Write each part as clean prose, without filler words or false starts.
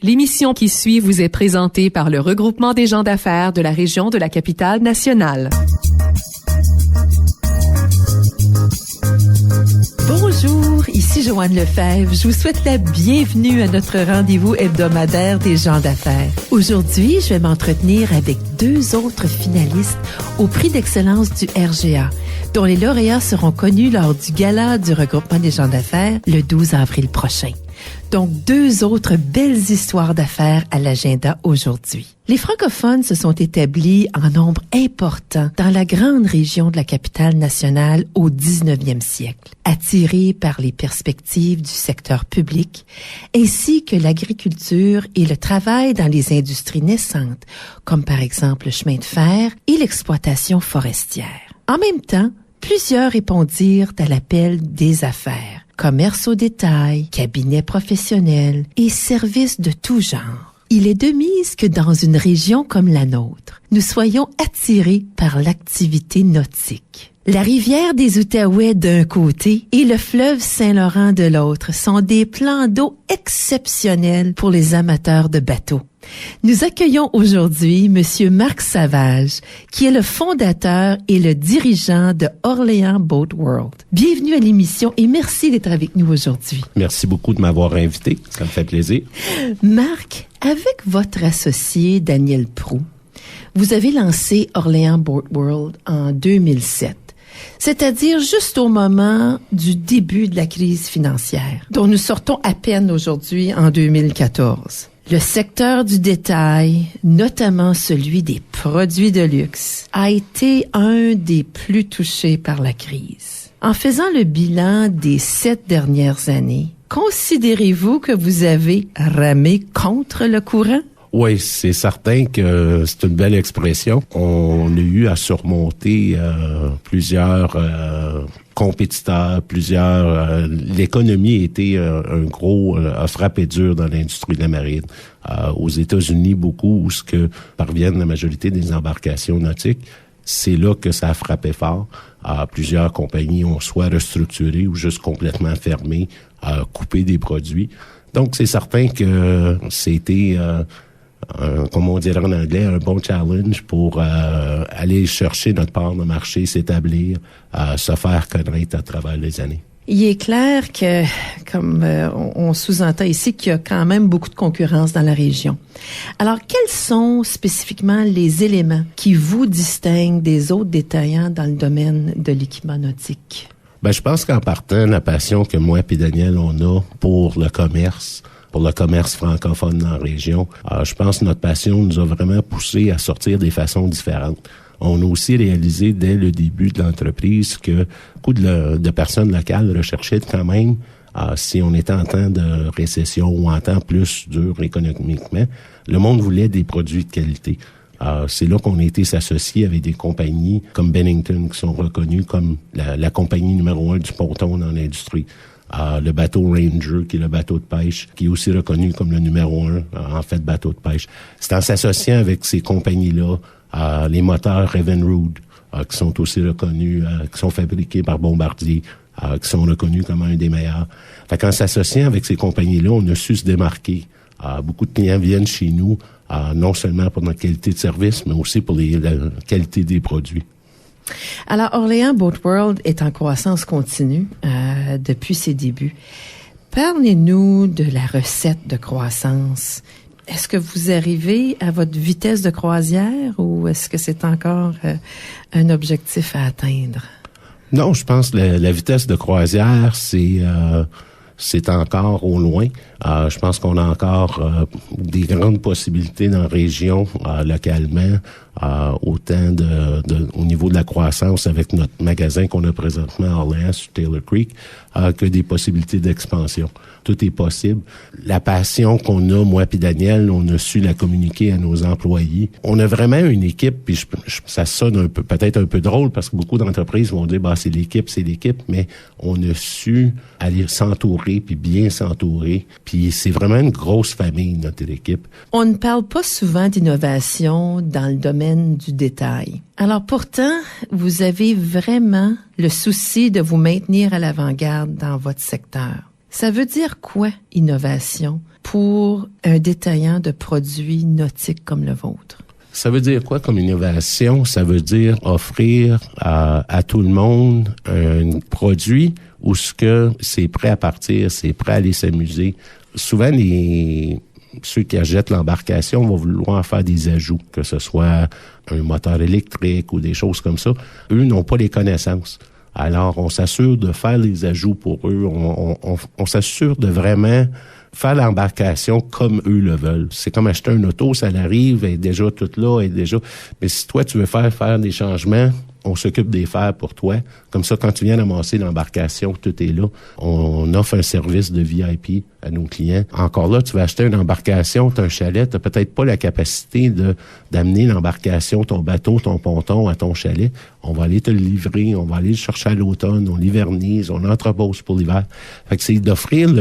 L'émission qui suit vous est présentée par le regroupement des gens d'affaires de la région de la Capitale-Nationale. Bonjour, ici Joanne Lefebvre. Je vous souhaite la bienvenue à notre rendez-vous hebdomadaire des gens d'affaires. Aujourd'hui, je vais m'entretenir avec deux autres finalistes au prix d'excellence du RGA, dont les lauréats seront connus lors du gala du regroupement des gens d'affaires le 12 avril prochain. Donc, deux autres belles histoires d'affaires à l'agenda aujourd'hui. Les francophones se sont établis en nombre important dans la grande région de la Capitale-Nationale au 19e siècle, attirés par les perspectives du secteur public, ainsi que l'agriculture et le travail dans les industries naissantes, comme par exemple le chemin de fer et l'exploitation forestière. En même temps, plusieurs répondirent à l'appel des affaires. Commerce au détail, cabinets professionnels et services de tout genre. Il est de mise que dans une région comme la nôtre, nous soyons attirés par l'activité nautique. La rivière des Outaouais d'un côté et le fleuve Saint-Laurent de l'autre sont des plans d'eau exceptionnels pour les amateurs de bateaux. Nous accueillons aujourd'hui Monsieur Marc Savage, qui est le fondateur et le dirigeant de Orléans Boat World. Bienvenue à l'émission et merci d'être avec nous aujourd'hui. Merci beaucoup de m'avoir invité, ça me fait plaisir. Marc, avec votre associé Daniel Proulx, vous avez lancé Orléans Boat World en 2007. C'est-à-dire juste au moment du début de la crise financière, dont nous sortons à peine aujourd'hui en 2014. Le secteur du détail, notamment celui des produits de luxe, a été un des plus touchés par la crise. En faisant le bilan des 7 dernières années, considérez-vous que vous avez ramé contre le courant? Oui, c'est certain que c'est une belle expression. On a eu à surmonter plusieurs compétiteurs, l'économie a été a frappé dur dans l'industrie de la marine. Aux États-Unis, beaucoup, où ce que parviennent la majorité des embarcations nautiques, c'est là que ça a frappé fort. Plusieurs compagnies ont soit restructuré ou juste complètement fermé, coupé des produits. Donc, c'est certain que c'était comme on dirait en anglais, un bon challenge pour aller chercher notre part de marché, s'établir, se faire connaître à travers les années. Il est clair que, comme on sous-entend ici, qu'il y a quand même beaucoup de concurrence dans la région. Alors, quels sont spécifiquement les éléments qui vous distinguent des autres détaillants dans le domaine de l'équipement nautique? Je pense qu'en partant, la passion que moi et Daniel, on a pour le commerce francophone dans la région. Je pense que notre passion nous a vraiment poussé à sortir des façons différentes. On a aussi réalisé dès le début de l'entreprise que beaucoup de personnes locales recherchaient quand même, si on était en temps de récession ou en temps plus dur économiquement, le monde voulait des produits de qualité. C'est là qu'on a été s'associer avec des compagnies comme Bennington qui sont reconnues comme la compagnie numéro 1 du ponton dans l'industrie. Le bateau Ranger, qui est le bateau de pêche, qui est aussi reconnu comme le numéro 1, en fait, bateau de pêche. C'est en s'associant avec ces compagnies-là, les moteurs Evinrude, qui sont aussi reconnus, qui sont fabriqués par Bombardier, qui sont reconnus comme un des meilleurs. Fait qu'en s'associant avec ces compagnies-là, on a su se démarquer. Beaucoup de clients viennent chez nous, non seulement pour notre qualité de service, mais aussi pour la qualité des produits. Alors, Orléans Boat World est en croissance continue depuis ses débuts. Parlez-nous de la recette de croissance. Est-ce que vous arrivez à votre vitesse de croisière ou est-ce que c'est encore un objectif à atteindre? Non, je pense que la vitesse de croisière, c'est encore au loin. Je pense qu'on a encore des grandes possibilités dans la région localement, autant au niveau de la croissance avec notre magasin qu'on a présentement à Orléans sur Taylor Creek, que des possibilités d'expansion. Tout est possible. La passion qu'on a, moi puis Daniel, on a su la communiquer à nos employés. On a vraiment une équipe, puis ça sonne peut-être un peu drôle parce que beaucoup d'entreprises vont dire c'est l'équipe, mais on a su aller s'entourer puis bien s'entourer. Puis c'est vraiment une grosse famille, notre équipe. On ne parle pas souvent d'innovation dans le domaine du détail. Alors pourtant, vous avez vraiment le souci de vous maintenir à l'avant-garde dans votre secteur. Ça veut dire quoi, innovation, pour un détaillant de produits nautiques comme le vôtre? Ça veut dire quoi comme innovation? Ça veut dire offrir à tout le monde un produit où ce que c'est prêt à partir, c'est prêt à aller s'amuser. Souvent, ceux qui achètent l'embarcation vont vouloir faire des ajouts, que ce soit un moteur électrique ou des choses comme ça. Eux n'ont pas les connaissances. Alors, on s'assure de faire les ajouts pour eux. On s'assure de vraiment faire l'embarcation comme eux le veulent. C'est comme acheter un auto, ça arrive, elle est déjà toute là, elle est déjà... Mais si toi, tu veux faire des changements, on s'occupe des faire pour toi. Comme ça, quand tu viens d'amasser l'embarcation, tout est là. On offre un service de VIP à nos clients. Encore là, tu vas acheter une embarcation, tu as un chalet, tu n'as peut-être pas la capacité d'amener l'embarcation, ton bateau, ton ponton à ton chalet. On va aller te le livrer, on va aller le chercher à l'automne, on l'hivernise, on entrepose pour l'hiver. Fait que c'est d'offrir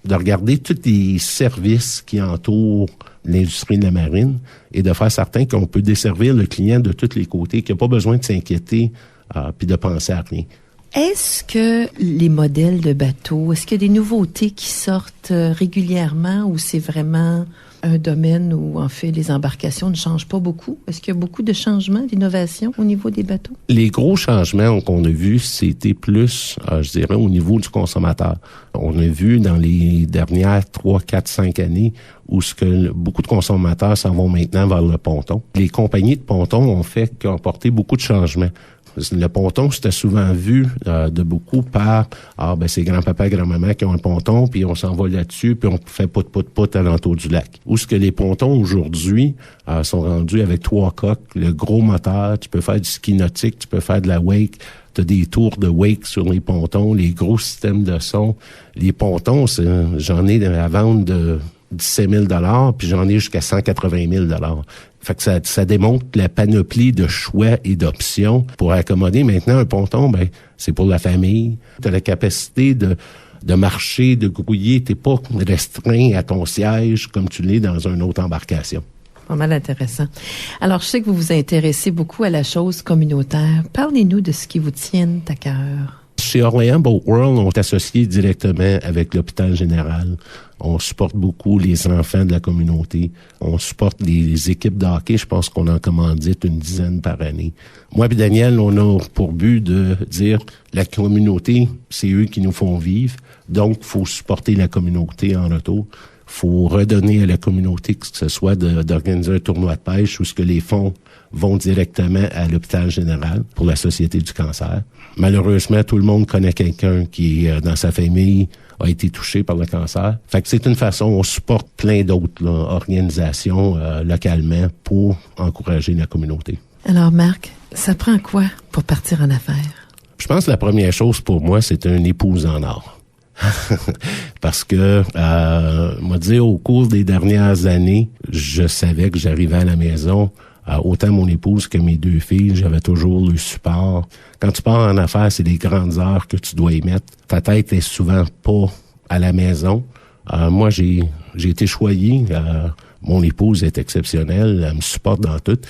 de regarder tous les services qui entourent l'industrie de la marine et de faire certain qu'on peut desservir le client de tous les côtés, qu'il n'y a pas besoin de s'inquiéter puis de penser à rien. Est-ce que les modèles de bateaux, est-ce qu'il y a des nouveautés qui sortent régulièrement ou c'est vraiment un domaine où, en fait, les embarcations ne changent pas beaucoup? Est-ce qu'il y a beaucoup de changements, d'innovations au niveau des bateaux? Les gros changements qu'on a vus, c'était plus, je dirais, au niveau du consommateur. On a vu dans les dernières 3, 4, 5 années où beaucoup de consommateurs s'en vont maintenant vers le ponton. Les compagnies de pontons ont apporté beaucoup de changements. Le ponton, c'était souvent vu de beaucoup par c'est grand-papa et grand-maman qui ont un ponton, puis on s'en va là-dessus, puis on fait pout à l'entour du lac. Où ce que les pontons aujourd'hui sont rendus avec 3 coques, le gros moteur, tu peux faire du ski nautique, tu peux faire de la wake, tu as des tours de wake sur les pontons, les gros systèmes de son. Les pontons, j'en ai à vendre de 17 000 $, puis j'en ai jusqu'à 180 000 $. Fait que ça démontre la panoplie de choix et d'options pour accommoder. Maintenant, un ponton, c'est pour la famille. Tu as la capacité de marcher, de grouiller. T'es pas restreint à ton siège comme tu l'es dans une autre embarcation. Pas mal intéressant. Alors, je sais que vous vous intéressez beaucoup à la chose communautaire. Parlez-nous de ce qui vous tient à cœur. Chez Orléans Boat World, on est associé directement avec l'hôpital général. On supporte beaucoup les enfants de la communauté. On supporte les équipes de hockey. Je pense qu'on en commandite une 10 par année. Moi et Daniel, on a pour but de dire la communauté, c'est eux qui nous font vivre. Donc, faut supporter la communauté en retour. Faut redonner à la communauté, que ce soit d'organiser un tournoi de pêche où ce que les fonds vont directement à l'hôpital général pour la Société du cancer. Malheureusement, tout le monde connaît quelqu'un qui, dans sa famille, a été touché par le cancer. Fait que c'est une façon, on supporte plein d'autres organisations localement pour encourager la communauté. Alors, Marc, ça prend quoi pour partir en affaires? Je pense que la première chose pour moi, c'est un épouse en or. Parce que, moi dire, au cours des dernières années, je savais que j'arrivais à la maison, autant mon épouse que mes 2 filles, j'avais toujours le support. Quand tu pars en affaires, c'est des grandes heures que tu dois y mettre. Ta tête est souvent pas à la maison. Moi, j'ai été choyé. Mon épouse est exceptionnelle. Elle me supporte dans tout.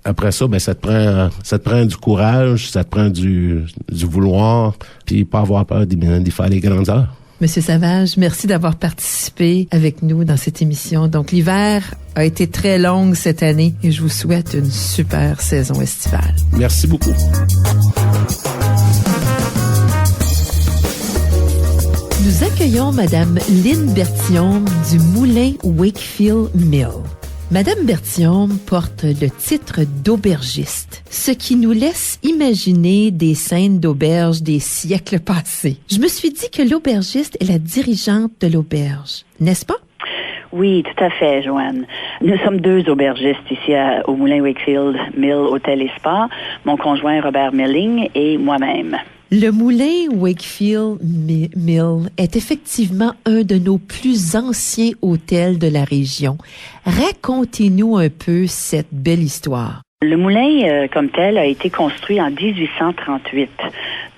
Après ça, ça te prend du courage, ça te prend du vouloir, puis pas avoir peur d'y faire les grandes heures. Monsieur Savage, merci d'avoir participé avec nous dans cette émission. Donc, l'hiver a été très long cette année et je vous souhaite une super saison estivale. Merci beaucoup. Nous accueillons Madame Lynn Berthiaume du Moulin Wakefield Mill. Madame Berthiaume porte le titre d'aubergiste, ce qui nous laisse imaginer des scènes d'auberge des siècles passés. Je me suis dit que l'aubergiste est la dirigeante de l'auberge, n'est-ce pas? Oui, tout à fait, Joanne. Nous sommes 2 aubergistes ici au Moulin Wakefield Mill Hôtel et Spa, mon conjoint Robert Milling et moi-même. Le Moulin Wakefield Mill est effectivement un de nos plus anciens hôtels de la région. Racontez-nous un peu cette belle histoire. Le moulin, comme tel, a été construit en 1838.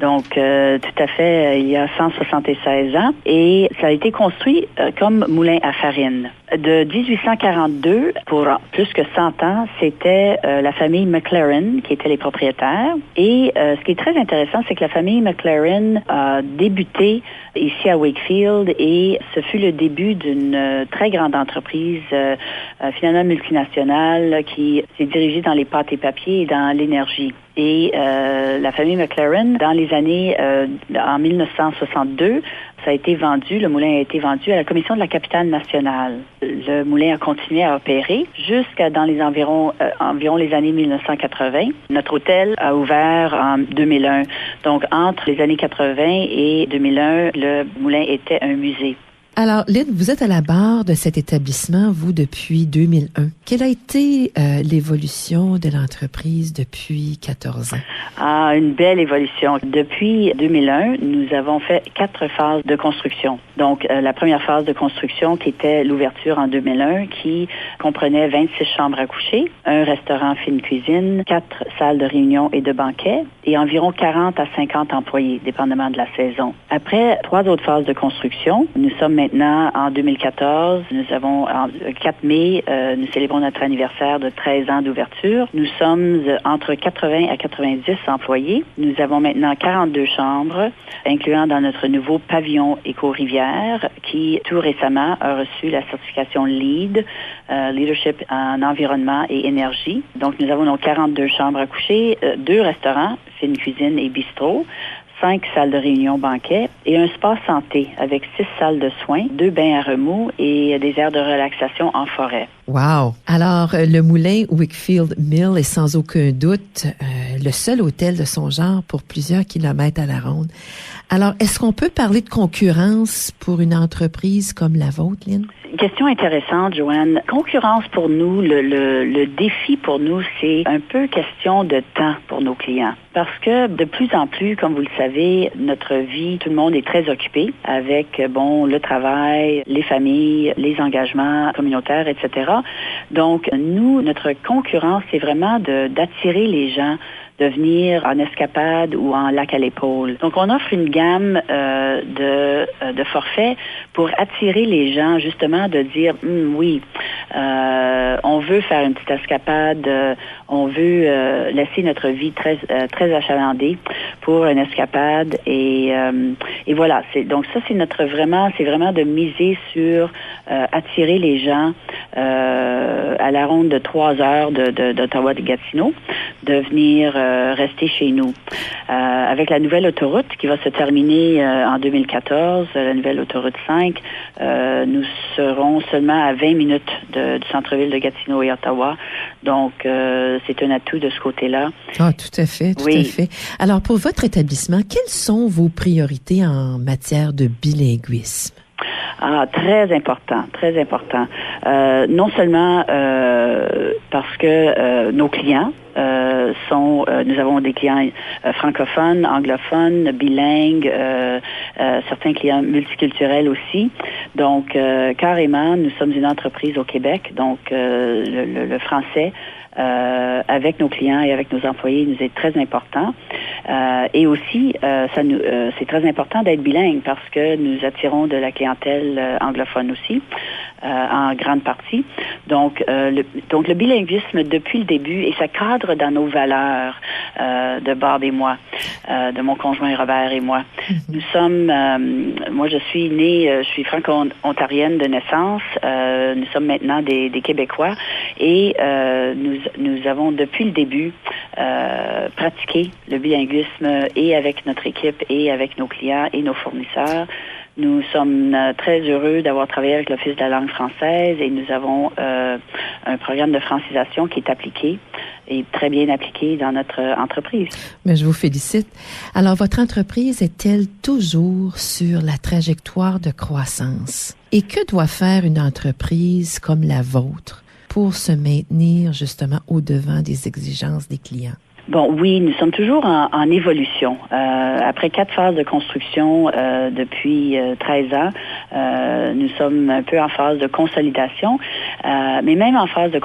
Donc, tout à fait, il y a 176 ans. Et ça a été construit comme moulin à farine. De 1842, pour plus que 100 ans, c'était la famille McLaren qui était les propriétaires. Et ce qui est très intéressant, c'est que la famille McLaren a débuté ici à Wakefield et ce fut le début d'une très grande entreprise, finalement multinationale, qui s'est dirigée dans les pâtes et papiers et dans l'énergie. Et la famille McLaren, dans les années, en 1962, ça a été vendu, le moulin a été vendu à la Commission de la capitale nationale. Le moulin a continué à opérer jusqu'à dans les environ les années 1980. Notre hôtel a ouvert en 2001. Donc, entre les années 80 et 2001, le moulin était un musée. Alors, Lynn, vous êtes à la barre de cet établissement, vous, depuis 2001. Quelle a été l'évolution de l'entreprise depuis 14 ans? Ah, une belle évolution. Depuis 2001, nous avons fait 4 phases de construction. Donc, la première phase de construction qui était l'ouverture en 2001, qui comprenait 26 chambres à coucher, un restaurant fine cuisine, 4 salles de réunion et de banquet, et environ 40 à 50 employés, dépendamment de la saison. Après 3 autres phases de construction, nous sommes maintenant en 2014. Nous avons, en 4 mai, nous célébrons notre anniversaire de 13 ans d'ouverture. Nous sommes entre 80 à 90 employés. Nous avons maintenant 42 chambres, incluant dans notre nouveau pavillon Éco-Rivière, qui tout récemment a reçu la certification LEED, Leadership en environnement et énergie. Donc, nous avons nos 42 chambres à coucher, 2 restaurants, fine cuisine et bistrot, 5 salles de réunion banquet et un spa santé avec 6 salles de soins, 2 bains à remous et des aires de relaxation en forêt. Wow! Alors, le moulin Wakefield Mill est sans aucun doute le seul hôtel de son genre pour plusieurs kilomètres à la ronde. Alors, est-ce qu'on peut parler de concurrence pour une entreprise comme la vôtre, Lynn? Question intéressante, Joanne. Concurrence pour nous, le défi pour nous, c'est un peu question de temps pour nos clients. Parce que de plus en plus, comme vous le savez, notre vie, tout le monde est très occupé avec, le travail, les familles, les engagements communautaires, etc. Donc, nous, notre concurrence, c'est vraiment d'attirer les gens de venir en escapade ou en lac à l'épaule. Donc, on offre une gamme de forfaits pour attirer les gens, justement, de dire, oui, on veut faire une petite escapade, on veut laisser notre vie très achalandée pour une escapade et voilà. Donc ça, c'est vraiment de miser sur attirer les gens à la ronde de 3 heures d'Ottawa de Gatineau, de venir rester chez nous. Avec la nouvelle autoroute qui va se terminer en 2014, la nouvelle autoroute 5, nous serons seulement à 20 minutes du centre-ville de Gatineau et Ottawa. Donc, c'est un atout de ce côté-là. Ah, tout à fait, tout à fait. Alors, pour votre établissement, quelles sont vos priorités en matière de bilinguisme? Ah, très important, très important. Non seulement parce que nos clients nous avons des clients francophones, anglophones, bilingues, certains clients multiculturels aussi. Donc, carrément, nous sommes une entreprise au Québec, donc le français avec nos clients et avec nos employés nous est très important. Et aussi, c'est très important d'être bilingue parce que nous attirons de la clientèle anglophone aussi, en grande partie. Donc, le bilinguisme depuis le début, et ça cadre dans nos valeurs de Bob et moi, de mon conjoint Robert et moi. Nous sommes, moi je suis franco-ontarienne de naissance. Nous sommes maintenant des Québécois et nous avons depuis le début pratiqué le bilinguisme et avec notre équipe et avec nos clients et nos fournisseurs. Nous sommes très heureux d'avoir travaillé avec l'Office de la langue française et nous avons un programme de francisation qui est appliqué et très bien appliqué dans notre entreprise. Mais je vous félicite. Alors, votre entreprise est-elle toujours sur la trajectoire de croissance? Et que doit faire une entreprise comme la vôtre pour se maintenir justement au-devant des exigences des clients? Bon, oui, nous sommes toujours en évolution. Après 4 phases de construction depuis 13 ans, nous sommes un peu en phase de consolidation. Mais même en phase de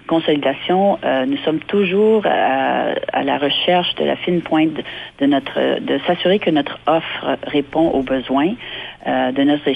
consolidation, nous sommes toujours à la recherche de la fine pointe de s'assurer que notre offre répond aux besoins de notre